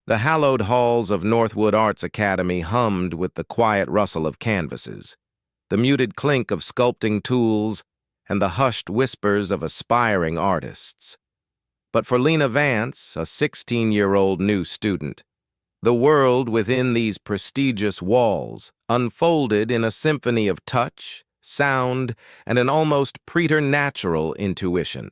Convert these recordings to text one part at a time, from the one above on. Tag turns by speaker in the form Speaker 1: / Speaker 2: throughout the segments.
Speaker 1: The hallowed halls of Northwood Arts Academy hummed with the quiet rustle of canvases, the muted clink of sculpting tools, and the hushed whispers of aspiring artists. But for Lena Vance, a 16-year-old new student, the world within these prestigious walls unfolded in a symphony of touch, sound, and an almost preternatural intuition.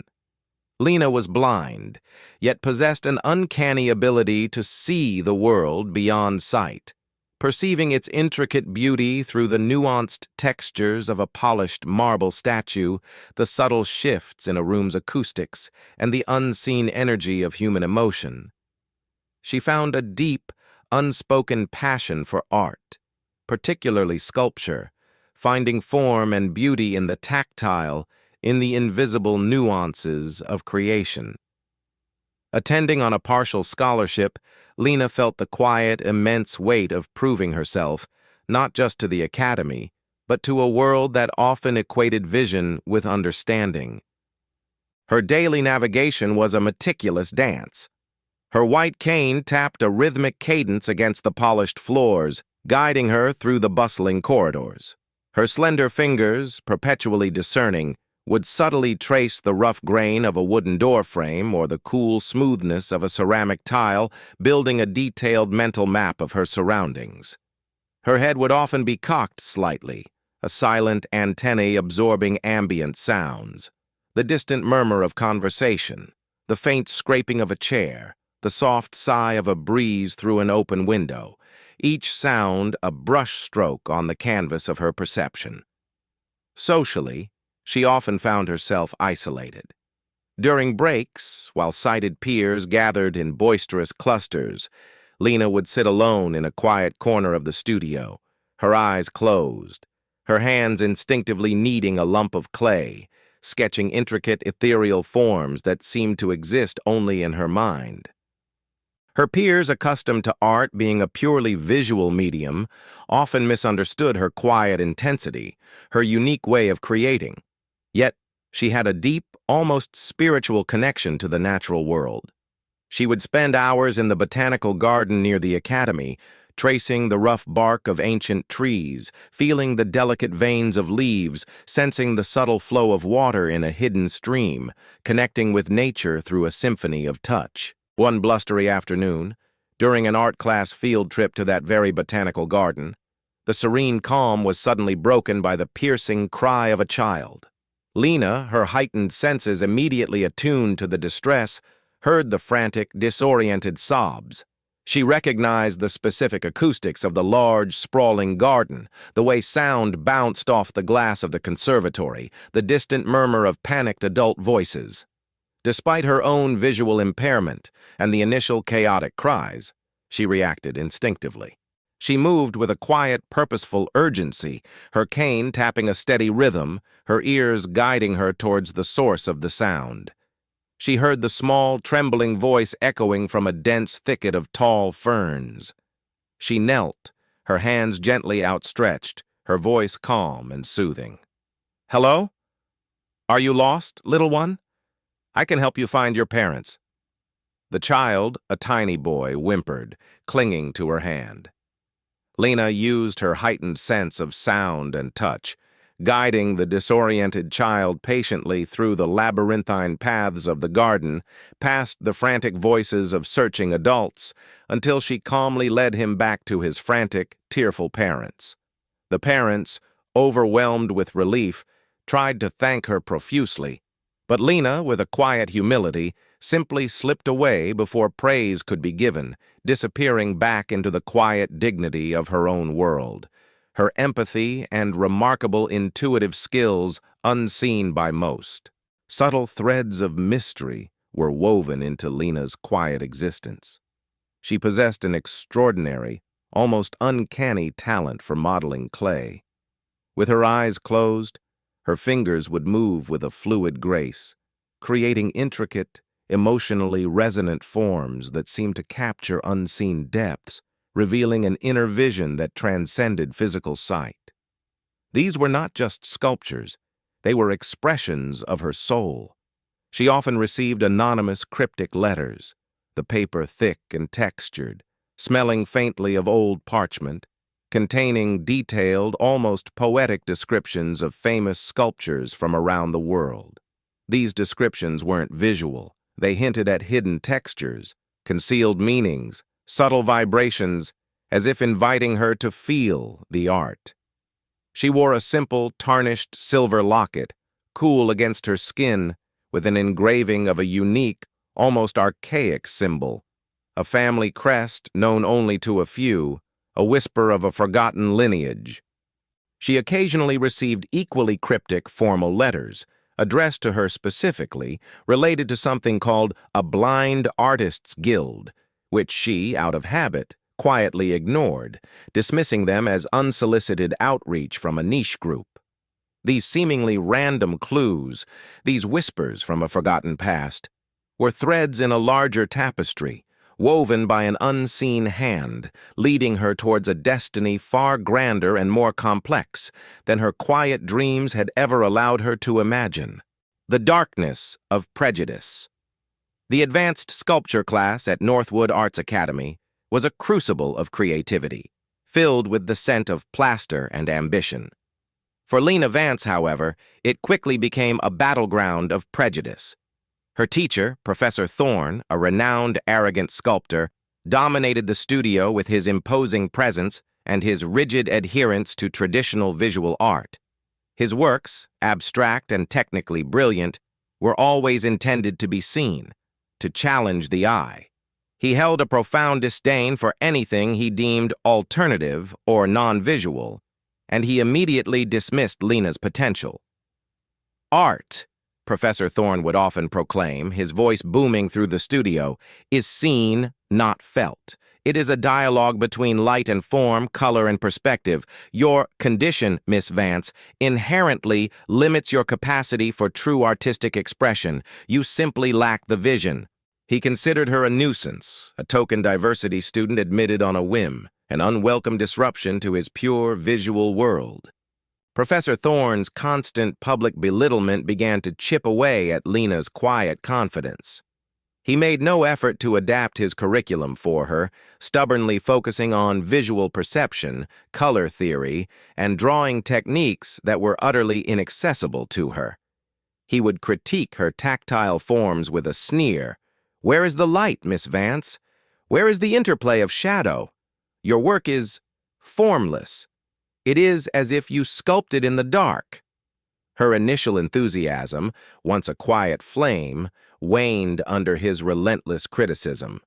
Speaker 1: Lena was blind, yet possessed an uncanny ability to see the world beyond sight, perceiving its intricate beauty through the nuanced textures of a polished marble statue, the subtle shifts in a room's acoustics, and the unseen energy of human emotion. She found a deep, unspoken passion for art, particularly sculpture, finding form and beauty in the tactile, in the invisible nuances of creation. Attending on a partial scholarship, Lena felt the quiet, immense weight of proving herself, not just to the academy, but to a world that often equated vision with understanding. Her daily navigation was a meticulous dance. Her white cane tapped a rhythmic cadence against the polished floors, guiding her through the bustling corridors. Her slender fingers, perpetually discerning, would subtly trace the rough grain of a wooden door frame or the cool smoothness of a ceramic tile, building a detailed mental map of her surroundings. Her head would often be cocked slightly, a silent antennae absorbing ambient sounds, the distant murmur of conversation, the faint scraping of a chair, the soft sigh of a breeze through an open window, each sound a brushstroke on the canvas of her perception. Socially, she often found herself isolated. During breaks, while sighted peers gathered in boisterous clusters, Lena would sit alone in a quiet corner of the studio, her eyes closed, her hands instinctively kneading a lump of clay, sketching intricate ethereal forms that seemed to exist only in her mind. Her peers, accustomed to art being a purely visual medium, often misunderstood her quiet intensity, her unique way of creating. Yet, she had a deep, almost spiritual connection to the natural world. She would spend hours in the botanical garden near the academy, tracing the rough bark of ancient trees, feeling the delicate veins of leaves, sensing the subtle flow of water in a hidden stream, connecting with nature through a symphony of touch. One blustery afternoon, during an art class field trip to that very botanical garden, the serene calm was suddenly broken by the piercing cry of a child. Lena, her heightened senses immediately attuned to the distress, heard the frantic, disoriented sobs. She recognized the specific acoustics of the large, sprawling garden, the way sound bounced off the glass of the conservatory, the distant murmur of panicked adult voices. Despite her own visual impairment and the initial chaotic cries, she reacted instinctively. She moved with a quiet, purposeful urgency, her cane tapping a steady rhythm, her ears guiding her towards the source of the sound. She heard the small, trembling voice echoing from a dense thicket of tall ferns. She knelt, her hands gently outstretched, her voice calm and soothing. "Hello? Are you lost, little one? I can help you find your parents." The child, a tiny boy, whimpered, clinging to her hand. Lena used her heightened sense of sound and touch, guiding the disoriented child patiently through the labyrinthine paths of the garden, past the frantic voices of searching adults, until she calmly led him back to his frantic, tearful parents. The parents, overwhelmed with relief, tried to thank her profusely, but Lena, with a quiet humility, simply slipped away before praise could be given, disappearing back into the quiet dignity of her own world, her empathy and remarkable intuitive skills unseen by most. Subtle threads of mystery were woven into Lena's quiet existence. She possessed an extraordinary, almost uncanny talent for modeling clay. With her eyes closed, her fingers would move with a fluid grace, creating intricate, emotionally resonant forms that seemed to capture unseen depths, revealing an inner vision that transcended physical sight. These were not just sculptures, they were expressions of her soul. She often received anonymous cryptic letters, the paper thick and textured, smelling faintly of old parchment, containing detailed, almost poetic descriptions of famous sculptures from around the world. These descriptions weren't visual. They hinted at hidden textures, concealed meanings, subtle vibrations, as if inviting her to feel the art. She wore a simple, tarnished silver locket, cool against her skin, with an engraving of a unique, almost archaic symbol, a family crest known only to a few, a whisper of a forgotten lineage. She occasionally received equally cryptic formal letters, addressed to her specifically, related to something called a blind artists' guild, which she, out of habit, quietly ignored, dismissing them as unsolicited outreach from a niche group. These seemingly random clues, these whispers from a forgotten past, were threads in a larger tapestry, woven by an unseen hand, leading her towards a destiny far grander and more complex than her quiet dreams had ever allowed her to imagine. The darkness of prejudice. The advanced sculpture class at Northwood Arts Academy was a crucible of creativity, filled with the scent of plaster and ambition. For Lena Vance, however, it quickly became a battleground of prejudice. Her teacher, Professor Thorne, a renowned, arrogant sculptor, dominated the studio with his imposing presence and his rigid adherence to traditional visual art. His works, abstract and technically brilliant, were always intended to be seen, to challenge the eye. He held a profound disdain for anything he deemed alternative or non-visual, and he immediately dismissed Lena's potential. Art, Professor Thorne would often proclaim, his voice booming through the studio, is seen, not felt. It is a dialogue between light and form, color and perspective. Your condition, Miss Vance, inherently limits your capacity for true artistic expression. You simply lack the vision. He considered her a nuisance, a token diversity student admitted on a whim, an unwelcome disruption to his pure visual world. Professor Thorne's constant public belittlement began to chip away at Lena's quiet confidence. He made no effort to adapt his curriculum for her, stubbornly focusing on visual perception, color theory, and drawing techniques that were utterly inaccessible to her. He would critique her tactile forms with a sneer. "Where is the light, Miss Vance? Where is the interplay of shadow? Your work is formless. It is as if you sculpted in the dark." Her initial enthusiasm, once a quiet flame, waned under his relentless criticism.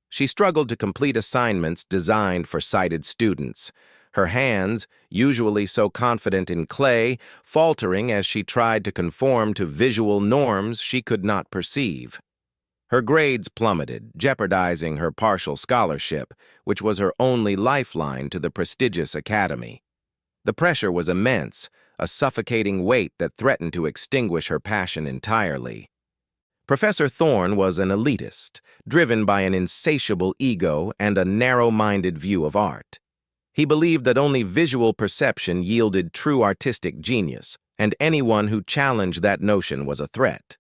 Speaker 1: She struggled to complete assignments designed for sighted students, her hands, usually so confident in clay, faltering as she tried to conform to visual norms she could not perceive. Her grades plummeted, jeopardizing her partial scholarship, which was her only lifeline to the prestigious academy. The pressure was immense, a suffocating weight that threatened to extinguish her passion entirely. Professor Thorne was an elitist, driven by an insatiable ego and a narrow-minded view of art. He believed that only visual perception yielded true artistic genius, and anyone who challenged that notion was a threat.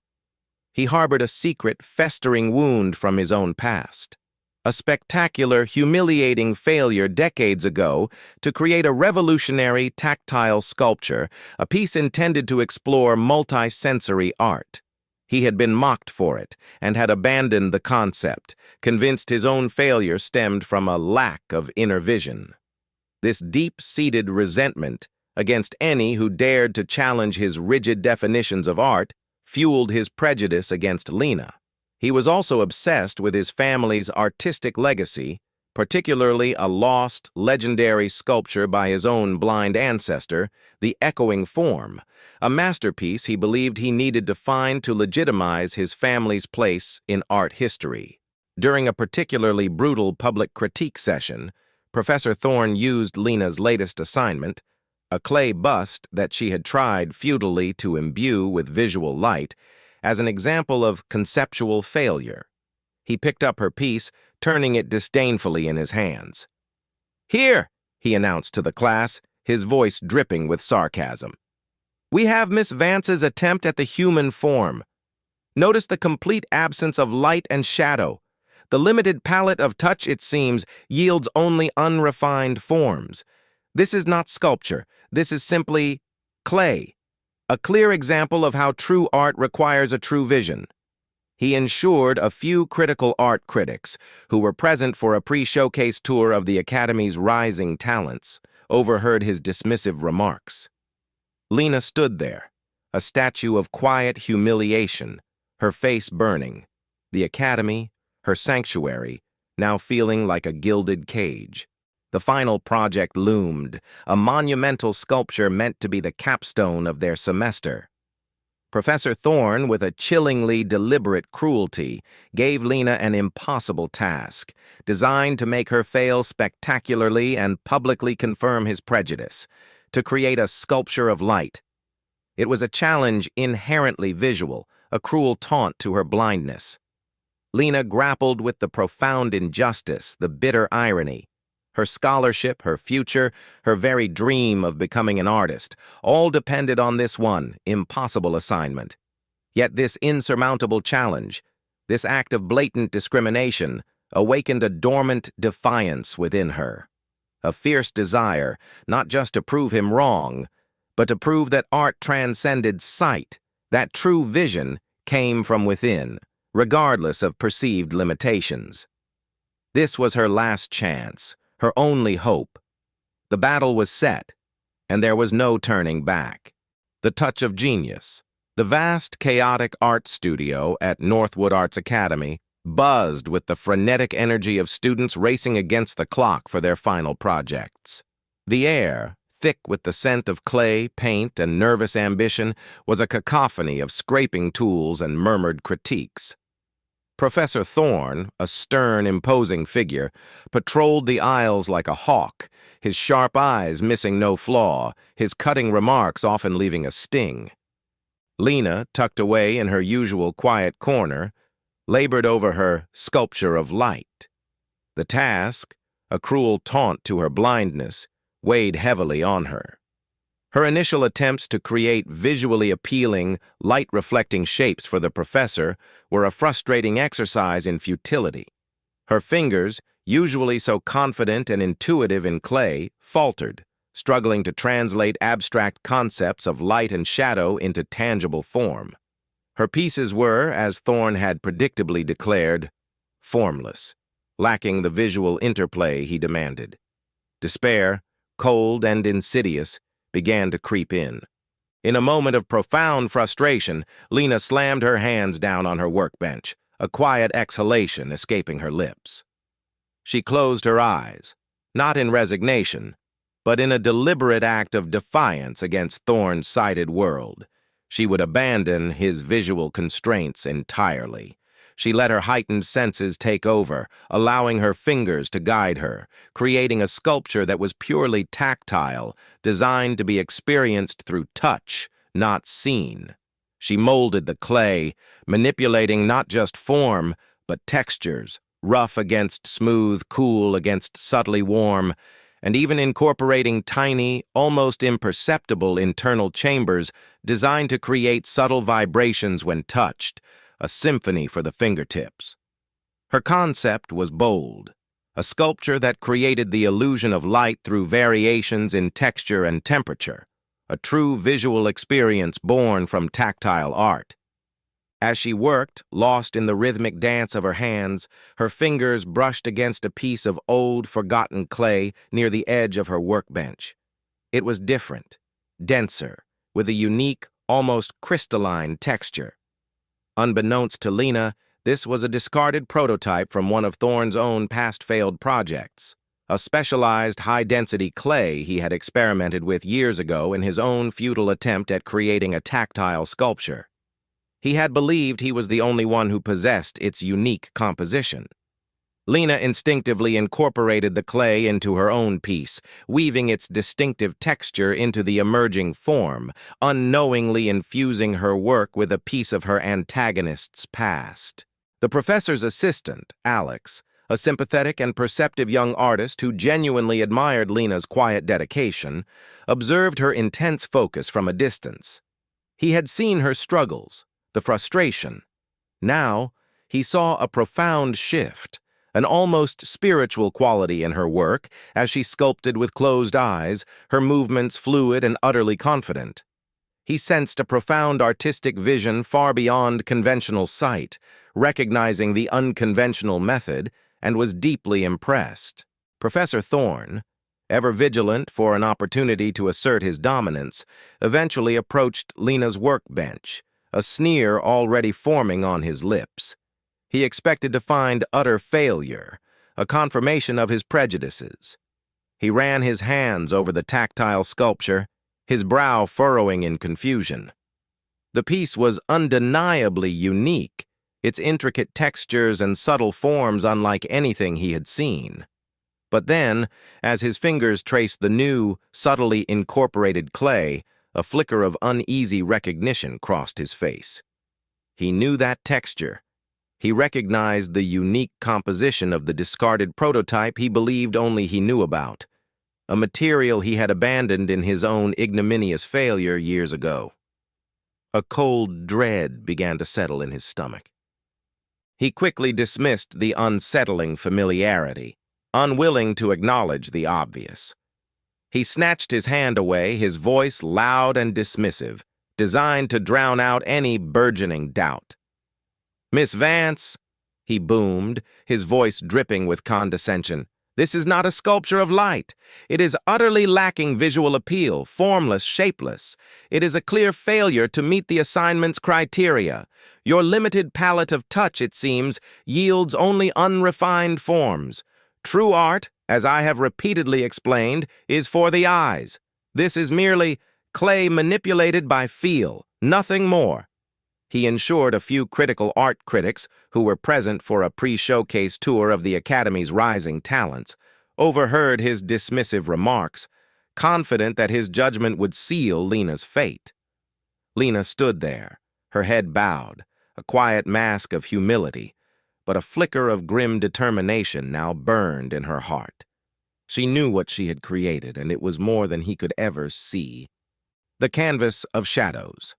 Speaker 1: He harbored a secret, festering wound from his own past. A spectacular, humiliating failure decades ago to create a revolutionary tactile sculpture, a piece intended to explore multi-sensory art. He had been mocked for it and had abandoned the concept, convinced his own failure stemmed from a lack of inner vision. This deep-seated resentment against any who dared to challenge his rigid definitions of art fueled his prejudice against Lena. He was also obsessed with his family's artistic legacy, particularly a lost, legendary sculpture by his own blind ancestor, the Echoing Form, a masterpiece he believed he needed to find to legitimize his family's place in art history. During a particularly brutal public critique session, Professor Thorne used Lena's latest assignment, a clay bust that she had tried futilely to imbue with visual light, as an example of conceptual failure. He picked up her piece, turning it disdainfully in his hands. "Here," he announced to the class, his voice dripping with sarcasm. "We have Miss Vance's attempt at the human form. Notice the complete absence of light and shadow, The limited palette of touch, it seems, yields only unrefined forms. This is not sculpture. This is simply clay, a clear example of how true art requires a true vision. He ensured a few critical art critics, who were present for a pre-showcase tour of the Academy's rising talents, overheard his dismissive remarks. Lena stood there, a statue of quiet humiliation, her face burning. The Academy, her sanctuary, now feeling like a gilded cage. The final project loomed, a monumental sculpture meant to be the capstone of their semester. Professor Thorne, with a chillingly deliberate cruelty, gave Lena an impossible task, designed to make her fail spectacularly and publicly confirm his prejudice, to create a sculpture of light. It was a challenge inherently visual, a cruel taunt to her blindness. Lena grappled with the profound injustice, the bitter irony. Her scholarship, her future, her very dream of becoming an artist, all depended on this one impossible assignment. Yet this insurmountable challenge, this act of blatant discrimination, awakened a dormant defiance within her. A fierce desire, not just to prove him wrong, but to prove that art transcended sight, that true vision came from within, regardless of perceived limitations. This was her last chance, her only hope. The battle was set, and there was no turning back. The touch of genius. The vast, chaotic art studio at Northwood Arts Academy buzzed with the frenetic energy of students racing against the clock for their final projects. The air, thick with the scent of clay, paint, and nervous ambition, was a cacophony of scraping tools and murmured critiques. Professor Thorne, a stern, imposing figure, patrolled the aisles like a hawk, his sharp eyes missing no flaw, his cutting remarks often leaving a sting. Lena, tucked away in her usual quiet corner, labored over her sculpture of light. The task, a cruel taunt to her blindness, weighed heavily on her. Her initial attempts to create visually appealing, light-reflecting shapes for the professor were a frustrating exercise in futility. Her fingers, usually so confident and intuitive in clay, faltered, struggling to translate abstract concepts of light and shadow into tangible form. Her pieces were, as Thorne had predictably declared, formless, lacking the visual interplay he demanded. Despair, cold and insidious, began to creep in. In a moment of profound frustration, Lena slammed her hands down on her workbench, a quiet exhalation escaping her lips. She closed her eyes, not in resignation, but in a deliberate act of defiance against Thorne's sighted world. She would abandon his visual constraints entirely. She let her heightened senses take over, allowing her fingers to guide her, creating a sculpture that was purely tactile, designed to be experienced through touch, not seen. She molded the clay, manipulating not just form, but textures, rough against smooth, cool against subtly warm, and even incorporating tiny, almost imperceptible internal chambers designed to create subtle vibrations when touched, a symphony for the fingertips. Her concept was bold, a sculpture that created the illusion of light through variations in texture and temperature, a true visual experience born from tactile art. As she worked, lost in the rhythmic dance of her hands, her fingers brushed against a piece of old, forgotten clay near the edge of her workbench. It was different, denser, with a unique, almost crystalline texture. Unbeknownst to Lena, this was a discarded prototype from one of Thorne's own past failed projects, a specialized high-density clay he had experimented with years ago in his own futile attempt at creating a tactile sculpture. He had believed he was the only one who possessed its unique composition. Lena instinctively incorporated the clay into her own piece, weaving its distinctive texture into the emerging form, unknowingly infusing her work with a piece of her antagonist's past. The professor's assistant, Alex, a sympathetic and perceptive young artist who genuinely admired Lena's quiet dedication, observed her intense focus from a distance. He had seen her struggles, the frustration. Now, he saw a profound shift, an almost spiritual quality in her work as she sculpted with closed eyes, her movements fluid and utterly confident. He sensed a profound artistic vision far beyond conventional sight, recognizing the unconventional method, and was deeply impressed. Professor Thorne, ever vigilant for an opportunity to assert his dominance, eventually approached Lena's workbench, a sneer already forming on his lips. He expected to find utter failure, a confirmation of his prejudices. He ran his hands over the tactile sculpture, his brow furrowing in confusion. The piece was undeniably unique, its intricate textures and subtle forms unlike anything he had seen. But then, as his fingers traced the new, subtly incorporated clay, a flicker of uneasy recognition crossed his face. He knew that texture. He recognized the unique composition of the discarded prototype he believed only he knew about, a material he had abandoned in his own ignominious failure years ago. A cold dread began to settle in his stomach. He quickly dismissed the unsettling familiarity, unwilling to acknowledge the obvious. He snatched his hand away, his voice loud and dismissive, designed to drown out any burgeoning doubt. "Miss Vance," he boomed, his voice dripping with condescension, "this is not a sculpture of light. It is utterly lacking visual appeal, formless, shapeless. It is a clear failure to meet the assignment's criteria. Your limited palette of touch, it seems, yields only unrefined forms. True art, as I have repeatedly explained, is for the eyes. This is merely clay manipulated by feel, nothing more." He ensured a few critical art critics who were present for a pre-showcase tour of the Academy's rising talents overheard his dismissive remarks, confident that his judgment would seal Lena's fate. Lena stood there, her head bowed, a quiet mask of humility, but a flicker of grim determination now burned in her heart. She knew what she had created, and it was more than he could ever see. The Canvas of Shadows.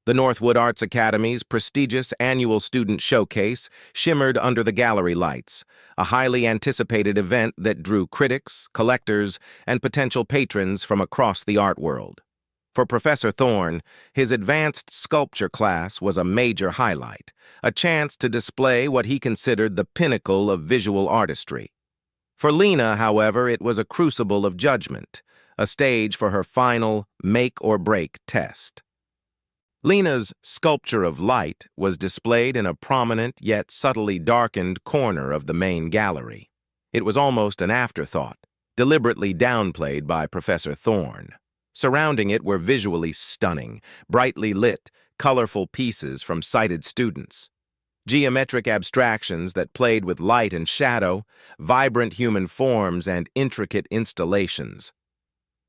Speaker 1: The Northwood Arts Academy's prestigious annual student showcase shimmered under the gallery lights, a highly anticipated event that drew critics, collectors, and potential patrons from across the art world. For Professor Thorne, his advanced sculpture class was a major highlight, a chance to display what he considered the pinnacle of visual artistry. For Lena, however, it was a crucible of judgment, a stage for her final make-or-break test. Lena's Sculpture of Light was displayed in a prominent yet subtly darkened corner of the main gallery. It was almost an afterthought, deliberately downplayed by Professor Thorne. Surrounding it were visually stunning, brightly lit, colorful pieces from sighted students. Geometric abstractions that played with light and shadow, vibrant human forms, and intricate installations.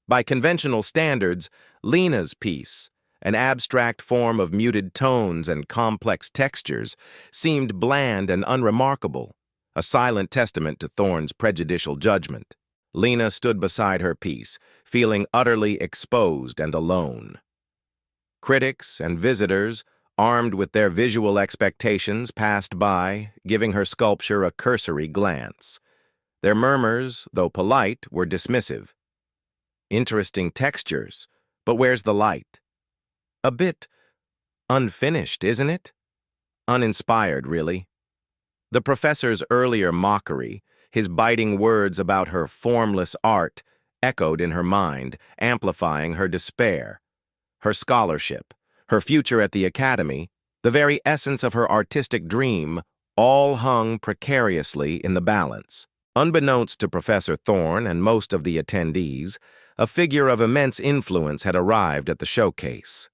Speaker 1: By conventional standards, Lena's piece, an abstract form of muted tones and complex textures, seemed bland and unremarkable, a silent testament to Thorne's prejudicial judgment. Lena stood beside her piece, feeling utterly exposed and alone. Critics and visitors, armed with their visual expectations, passed by, giving her sculpture a cursory glance. Their murmurs, though polite, were dismissive. "Interesting textures, but where's the light?" "A bit unfinished, isn't it?" Uninspired, really. The professor's earlier mockery, his biting words about her formless art, echoed in her mind, amplifying her despair. Her scholarship, her future at the Academy, the very essence of her artistic dream, all hung precariously in the balance. Unbeknownst to Professor Thorne and most of the attendees, a figure of immense influence had arrived at the showcase.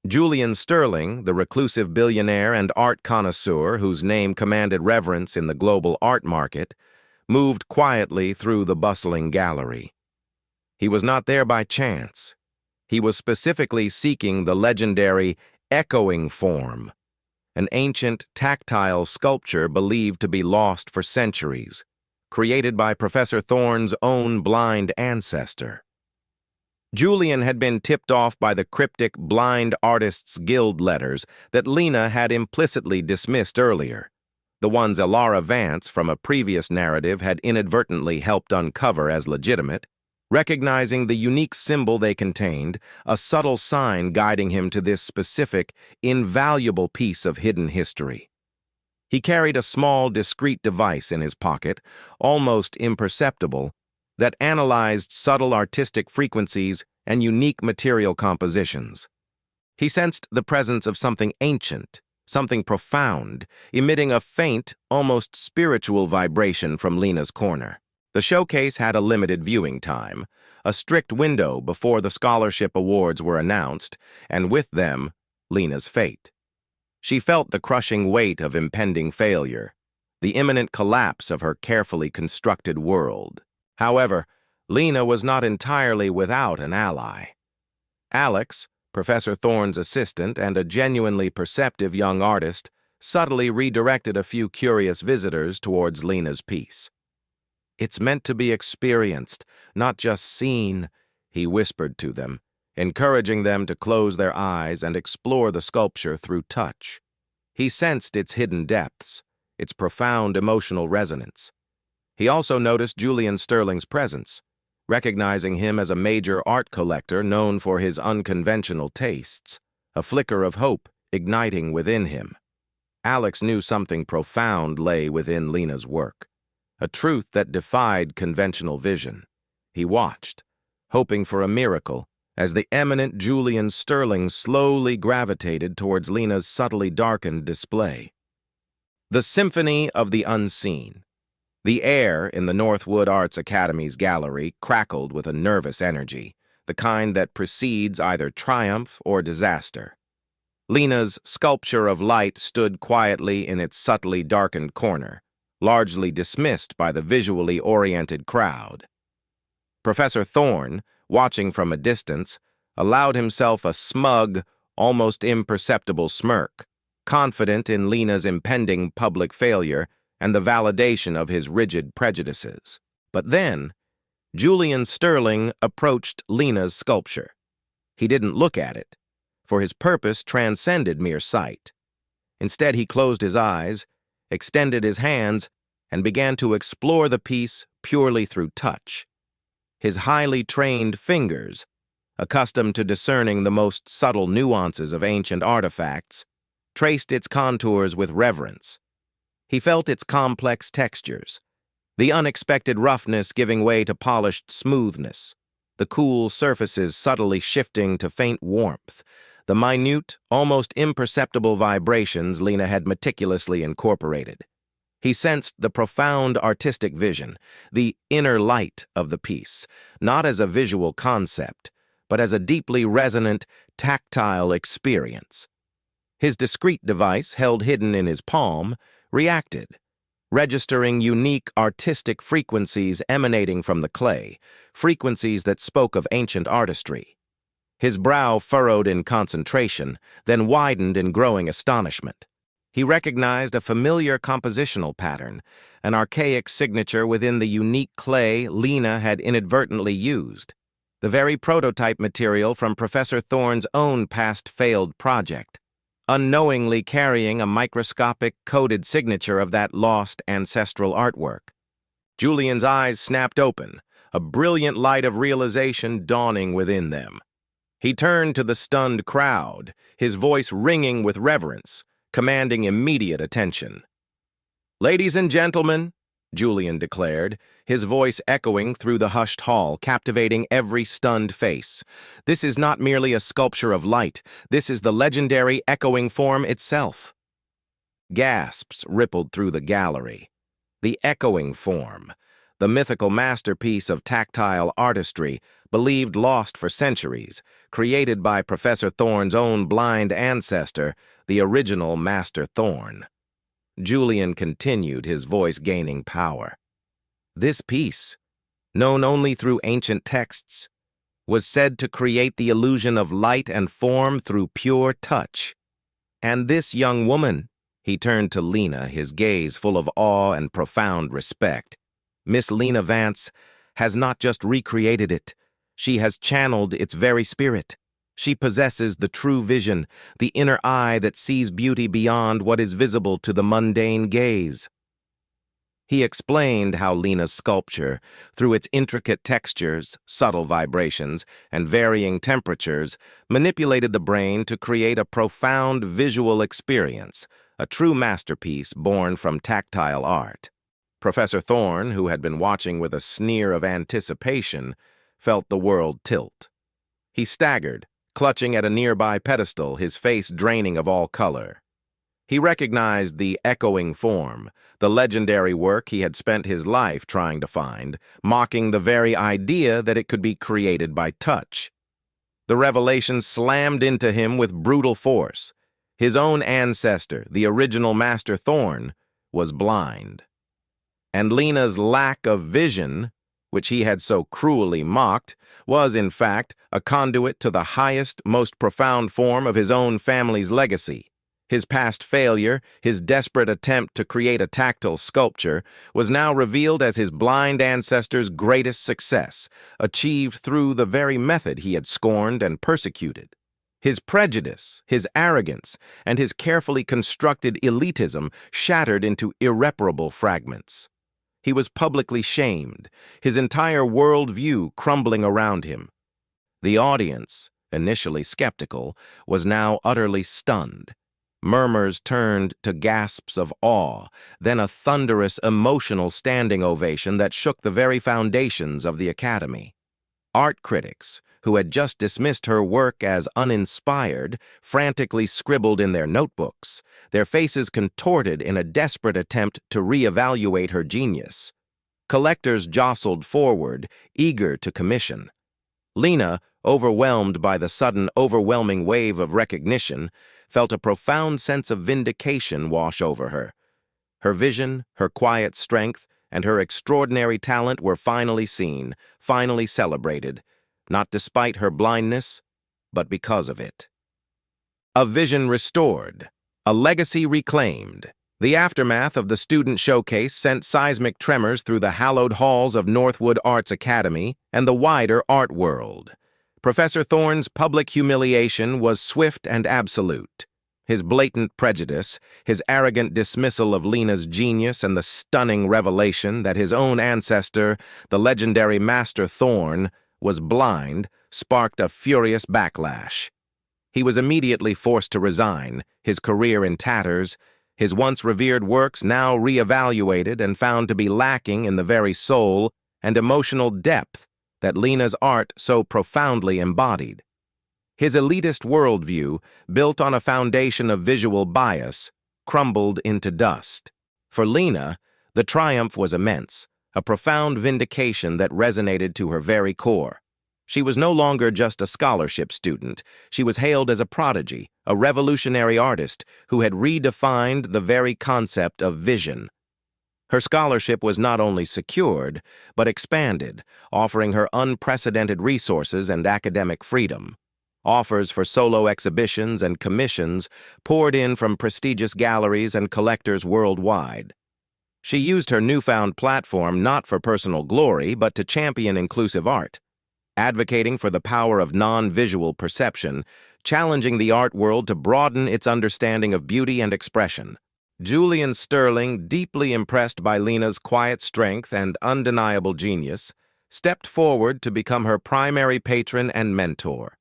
Speaker 1: Julian Sterling, the reclusive billionaire and art connoisseur whose name commanded reverence in the global art market, moved quietly through the bustling gallery. He was not there by chance. He was specifically seeking the legendary echoing form, an ancient tactile sculpture believed to be lost for centuries, created by Professor Thorne's own blind ancestor. Julian had been tipped off by the cryptic Blind Artists Guild letters that Lena had implicitly dismissed earlier. the ones Elara Vance from a previous narrative had inadvertently helped uncover as legitimate, recognizing the unique symbol they contained, a subtle sign guiding him to this specific, invaluable piece of hidden history. He carried a small, discreet device in his pocket, almost imperceptible, that analyzed subtle artistic frequencies and unique material compositions. He sensed the presence of something ancient, something profound, emitting a faint, almost spiritual vibration from Lena's corner. The showcase had a limited viewing time, a strict window before the scholarship awards were announced, and with them, Lena's fate. She felt the crushing weight of impending failure, the imminent collapse of her carefully constructed world. However, Lena was not entirely without an ally. Alex, Professor Thorne's assistant and a genuinely perceptive young artist, subtly redirected a few curious visitors towards Lena's piece. "It's meant to be experienced, not just seen," he whispered to them, encouraging them to close their eyes and explore the sculpture through touch. He sensed its hidden depths, its profound emotional resonance. He also noticed Julian Sterling's presence, recognizing him as a major art collector known for his unconventional tastes, a flicker of hope igniting within him. Alex knew something profound lay within Lena's work, a truth that defied conventional vision. He watched, hoping for a miracle, as the eminent Julian Sterling slowly gravitated towards Lena's subtly darkened display. The Symphony of the Unseen. The air in the Northwood Arts Academy's gallery crackled with a nervous energy, the kind that precedes either triumph or disaster. Lena's sculpture of light stood quietly in its subtly darkened corner, largely dismissed by the visually oriented crowd. Professor Thorne, watching from a distance, allowed himself a smug, almost imperceptible smirk, confident in Lena's impending public failure and the validation of his rigid prejudices. But then, Julian Sterling approached Lena's sculpture. He didn't look at it, for his purpose transcended mere sight. Instead, he closed his eyes, extended his hands, and began to explore the piece purely through touch. His highly trained fingers, accustomed to discerning the most subtle nuances of ancient artifacts, traced its contours with reverence. He felt its complex textures, the unexpected roughness giving way to polished smoothness, the cool surfaces subtly shifting to faint warmth, the minute, almost imperceptible vibrations Lena had meticulously incorporated. He sensed the profound artistic vision, the inner light of the piece, not as a visual concept, but as a deeply resonant, tactile experience. His discreet device, held hidden in his palm, reacted, registering unique artistic frequencies emanating from the clay, frequencies that spoke of ancient artistry. His brow furrowed in concentration, then widened in growing astonishment. He recognized a familiar compositional pattern, an archaic signature within the unique clay Lena had inadvertently used, the very prototype material from Professor Thorne's own past failed project, unknowingly carrying a microscopic coded signature of that lost ancestral artwork. Julian's eyes snapped open, a brilliant light of realization dawning within them. He turned to the stunned crowd, his voice ringing with reverence, commanding immediate attention. "Ladies and gentlemen," Julian declared, his voice echoing through the hushed hall, captivating every stunned face. "This is not merely a sculpture of light. This is the legendary echoing form itself." Gasps rippled through the gallery. The echoing form, the mythical masterpiece of tactile artistry, believed lost for centuries, created by Professor Thorne's own blind ancestor, the original Master Thorne. Julian continued, his voice gaining power. This piece, known only through ancient texts, was said to create the illusion of light and form through pure touch. And this young woman, he turned to Lena, his gaze full of awe and profound respect. Miss Lena Vance has not just recreated it, she has channeled its very spirit. She possesses the true vision, the inner eye that sees beauty beyond what is visible to the mundane gaze. He explained how Lena's sculpture, through its intricate textures, subtle vibrations, and varying temperatures, manipulated the brain to create a profound visual experience, a true masterpiece born from tactile art. Professor Thorne, who had been watching with a sneer of anticipation, felt the world tilt. He staggered, clutching at a nearby pedestal, his face draining of all color. He recognized the echoing form, the legendary work he had spent his life trying to find, mocking the very idea that it could be created by touch. The revelation slammed into him with brutal force. His own ancestor, the original Master Thorne, was blind. And Lena's lack of vision, which he had so cruelly mocked, was, in fact, a conduit to the highest, most profound form of his own family's legacy. His past failure, his desperate attempt to create a tactile sculpture, was now revealed as his blind ancestor's greatest success, achieved through the very method he had scorned and persecuted. His prejudice, his arrogance, and his carefully constructed elitism shattered into irreparable fragments. He was publicly shamed, his entire worldview crumbling around him. The audience, initially skeptical, was now utterly stunned. Murmurs turned to gasps of awe, then a thunderous, emotional standing ovation that shook the very foundations of the Academy. Art critics, who had just dismissed her work as uninspired, frantically scribbled in their notebooks, their faces contorted in a desperate attempt to reevaluate her genius. Collectors jostled forward, eager to commission. Lena, overwhelmed by the sudden, overwhelming wave of recognition, felt a profound sense of vindication wash over her. Her vision, her quiet strength, and her extraordinary talent were finally seen, finally celebrated, not despite her blindness, but because of it. A vision restored, a legacy reclaimed. The aftermath of the student showcase sent seismic tremors through the hallowed halls of Northwood Arts Academy and the wider art world. Professor Thorne's public humiliation was swift and absolute. His blatant prejudice, his arrogant dismissal of Lena's genius, and the stunning revelation that his own ancestor, the legendary Master Thorne, was blind, sparked a furious backlash. He was immediately forced to resign, his career in tatters, his once revered works now re-evaluated and found to be lacking in the very soul and emotional depth that Lena's art so profoundly embodied. His elitist worldview, built on a foundation of visual bias, crumbled into dust. For Lena, the triumph was immense, a profound vindication that resonated to her very core. She was no longer just a scholarship student. She was hailed as a prodigy, a revolutionary artist who had redefined the very concept of vision. Her scholarship was not only secured, but expanded, offering her unprecedented resources and academic freedom. Offers for solo exhibitions and commissions poured in from prestigious galleries and collectors worldwide. She used her newfound platform not for personal glory, but to champion inclusive art, advocating for the power of non-visual perception, challenging the art world to broaden its understanding of beauty and expression. Julian Sterling, deeply impressed by Lena's quiet strength and undeniable genius, stepped forward to become her primary patron and mentor.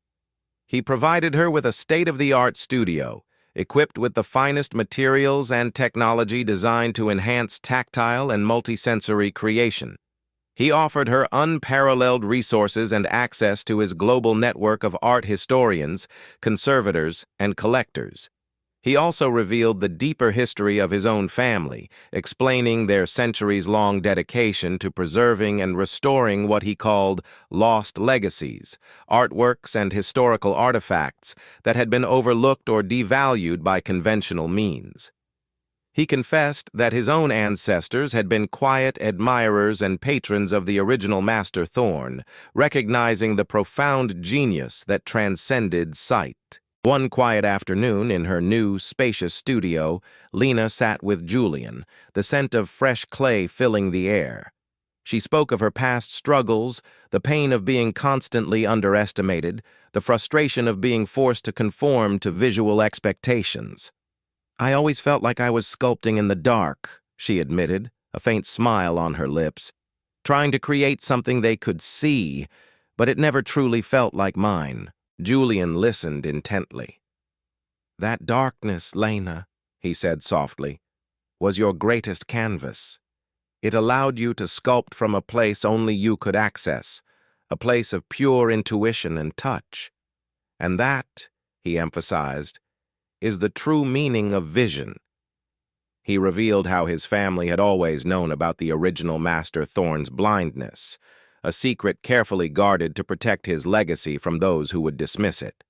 Speaker 1: He provided her with a state-of-the-art studio, equipped with the finest materials and technology designed to enhance tactile and multisensory creation. He offered her unparalleled resources and access to his global network of art historians, conservators, and collectors. He also revealed the deeper history of his own family, explaining their centuries-long dedication to preserving and restoring what he called lost legacies, artworks and historical artifacts that had been overlooked or devalued by conventional means. He confessed that his own ancestors had been quiet admirers and patrons of the original Master Thorne, recognizing the profound genius that transcended sight. One quiet afternoon in her new, spacious studio, Lena sat with Julian, the scent of fresh clay filling the air. She spoke of her past struggles, the pain of being constantly underestimated, the frustration of being forced to conform to visual expectations. "I always felt like I was sculpting in the dark," she admitted, a faint smile on her lips, "trying to create something they could see, but it never truly felt like mine." Julian listened intently. "That darkness, Lena," he said softly, "was your greatest canvas. It allowed you to sculpt from a place only you could access, a place of pure intuition and touch. And that," he emphasized, "is the true meaning of vision." He revealed how his family had always known about the original Master Thorn's blindness, a secret carefully guarded to protect his legacy from those who would dismiss it.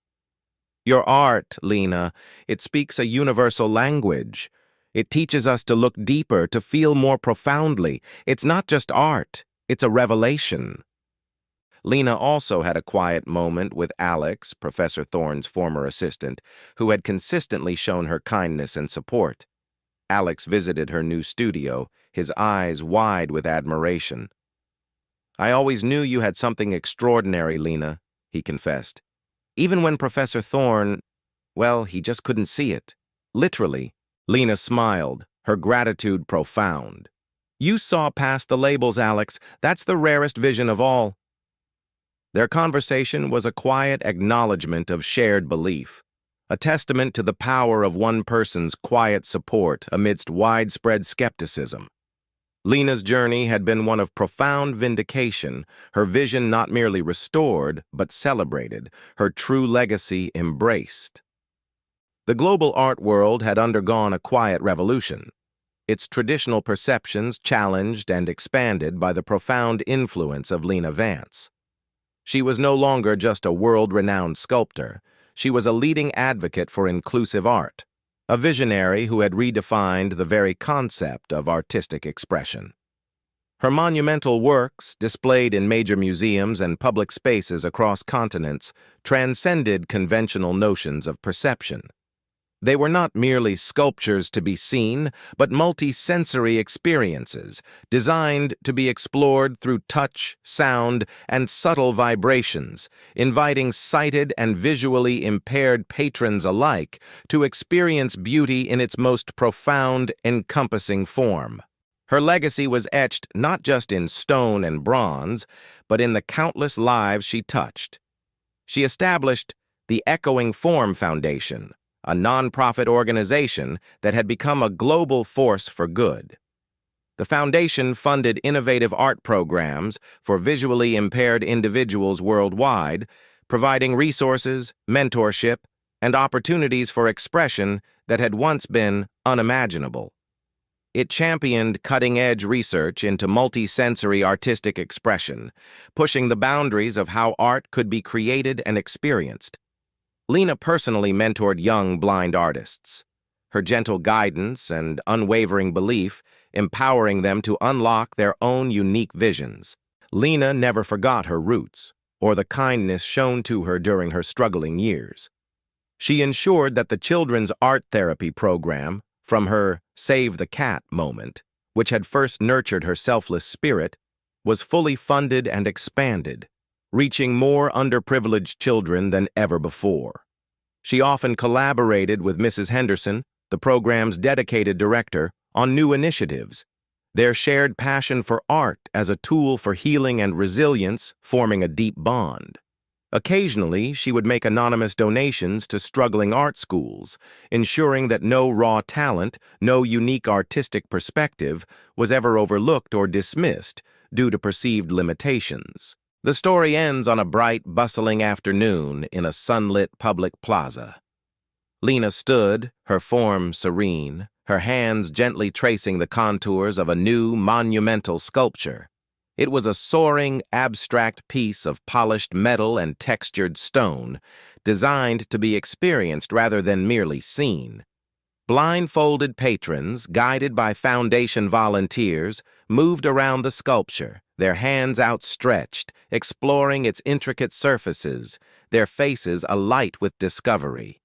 Speaker 1: "Your art, Lena, it speaks a universal language. It teaches us to look deeper, to feel more profoundly. It's not just art, it's a revelation." Lena also had a quiet moment with Alex, Professor Thorn's former assistant, who had consistently shown her kindness and support. Alex visited her new studio, his eyes wide with admiration. "I always knew you had something extraordinary, Lena," he confessed. "Even when Professor Thorn, well, he just couldn't see it. Literally." Lena smiled, her gratitude profound. "You saw past the labels, Alex. That's the rarest vision of all." Their conversation was a quiet acknowledgement of shared belief, a testament to the power of one person's quiet support amidst widespread skepticism. Lena's journey had been one of profound vindication, her vision not merely restored, but celebrated, her true legacy embraced. The global art world had undergone a quiet revolution, its traditional perceptions challenged and expanded by the profound influence of Lena Vance. She was no longer just a world-renowned sculptor. She was a leading advocate for inclusive art, a visionary who had redefined the very concept of artistic expression. Her monumental works, displayed in major museums and public spaces across continents, transcended conventional notions of perception. They were not merely sculptures to be seen, but multi-sensory experiences, designed to be explored through touch, sound, and subtle vibrations, inviting sighted and visually impaired patrons alike to experience beauty in its most profound, encompassing form. Her legacy was etched not just in stone and bronze, but in the countless lives she touched. She established the Echoing Form Foundation, a non-profit organization that had become a global force for good. The foundation funded innovative art programs for visually impaired individuals worldwide, providing resources, mentorship, and opportunities for expression that had once been unimaginable. It championed cutting-edge research into multi-sensory artistic expression, pushing the boundaries of how art could be created and experienced. Lena personally mentored young blind artists, her gentle guidance and unwavering belief empowering them to unlock their own unique visions. Lena never forgot her roots or the kindness shown to her during her struggling years. She ensured that the children's art therapy program, from her Save the Cat moment, which had first nurtured her selfless spirit, was fully funded and expanded, reaching more underprivileged children than ever before. She often collaborated with Mrs. Henderson, the program's dedicated director, on new initiatives, their shared passion for art as a tool for healing and resilience forming a deep bond. Occasionally, she would make anonymous donations to struggling art schools, ensuring that no raw talent, no unique artistic perspective was ever overlooked or dismissed due to perceived limitations. The story ends on a bright, bustling afternoon in a sunlit public plaza. Lena stood, her form serene, her hands gently tracing the contours of a new, monumental sculpture. It was a soaring, abstract piece of polished metal and textured stone, designed to be experienced rather than merely seen. Blindfolded patrons, guided by Foundation volunteers, moved around the sculpture, their hands outstretched, exploring its intricate surfaces, their faces alight with discovery.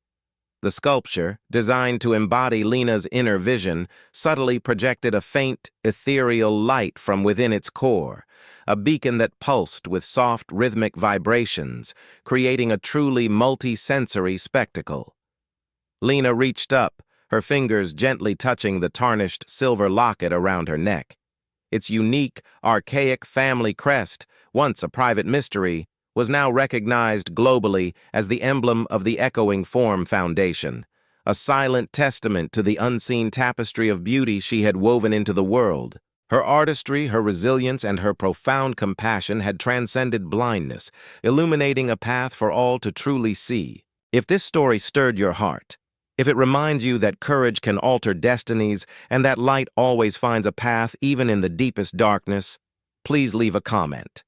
Speaker 1: The sculpture, designed to embody Lena's inner vision, subtly projected a faint, ethereal light from within its core, a beacon that pulsed with soft, rhythmic vibrations, creating a truly multi-sensory spectacle. Lena reached up, her fingers gently touching the tarnished silver locket around her neck. Its unique, archaic family crest, once a private mystery, was now recognized globally as the emblem of the Echoing Form Foundation, a silent testament to the unseen tapestry of beauty she had woven into the world. Her artistry, her resilience, and her profound compassion had transcended blindness, illuminating a path for all to truly see. If this story stirred your heart, if it reminds you that courage can alter destinies and that light always finds a path even in the deepest darkness, please leave a comment.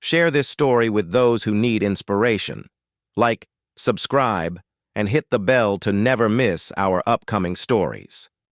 Speaker 1: Share this story with those who need inspiration. Like, subscribe, and hit the bell to never miss our upcoming stories.